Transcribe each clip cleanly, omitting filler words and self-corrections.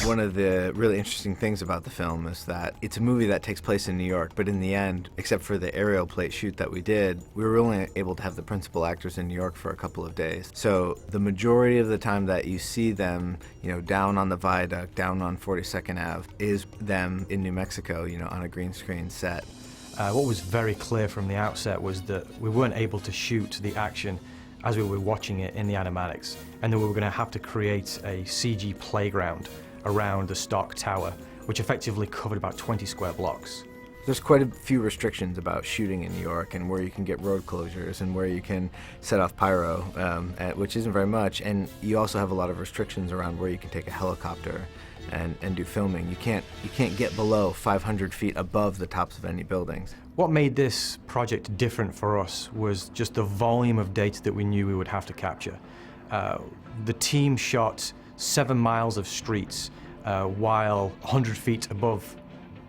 One of the really interesting things about the film is that it's a movie that takes place in New York, but in the end, except for the aerial plate shoot that we did, we were only able to have the principal actors in New York for a couple of days. So the majority of the time that you see them, down on the viaduct, down on 42nd Ave, is them in New Mexico, on a green screen set. What was very clear from the outset was that we weren't able to shoot the action as we were watching it in the animatics, and that we were going to have to create a CG playground around the stock tower, which effectively covered about 20 square blocks. There's quite a few restrictions about shooting in New York, and where you can get road closures and where you can set off pyro, which isn't very much, and you also have a lot of restrictions around where you can take a helicopter and do filming. You can't get below 500 feet above the tops of any buildings. What made this project different for us was just the volume of data that we knew we would have to capture. The team shot 7 miles of streets while 100 feet above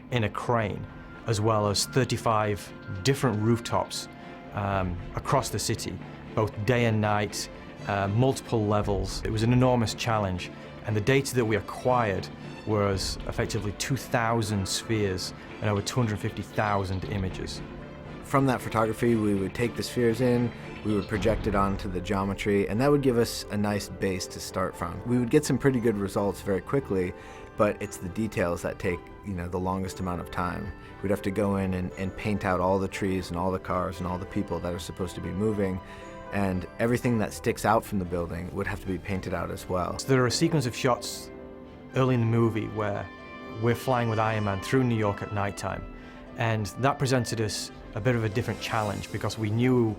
in a crane, as well as 35 different rooftops across the city, both day and night, multiple levels. It was an enormous challenge, and the data that we acquired was effectively 2,000 spheres and over 250,000 images. From that photography, we would take the spheres in, we would project it onto the geometry, and that would give us a nice base to start from. We would get some pretty good results very quickly, but it's the details that take, the longest amount of time. We'd have to go in and paint out all the trees and all the cars and all the people that are supposed to be moving, and everything that sticks out from the building would have to be painted out as well. So there are a sequence of shots early in the movie where we're flying with Iron Man through New York at nighttime, and that presented us a bit of a different challenge because we knew,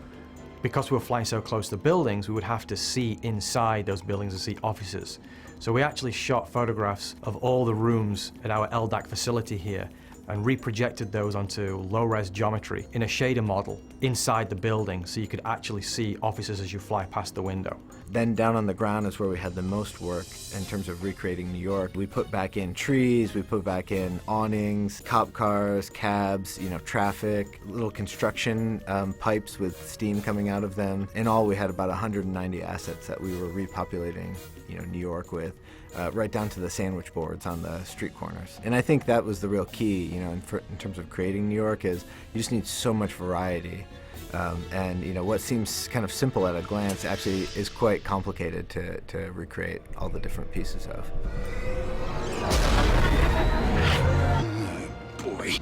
because we were flying so close to the buildings, we would have to see inside those buildings and see offices. So we actually shot photographs of all the rooms at our LDAC facility here and reprojected those onto low-res geometry in a shader model inside the building so you could actually see offices as you fly past the window. Then down on the ground is where we had the most work in terms of recreating New York. We put back in trees, we put back in awnings, cop cars, cabs, traffic, little construction pipes with steam coming out of them. In all, we had about 190 assets that we were repopulating, New York with, right down to the sandwich boards on the street corners. And I think that was the real key, in terms of creating New York, is you just need so much variety. And what seems kind of simple at a glance actually is quite complicated to recreate all the different pieces of. Boy.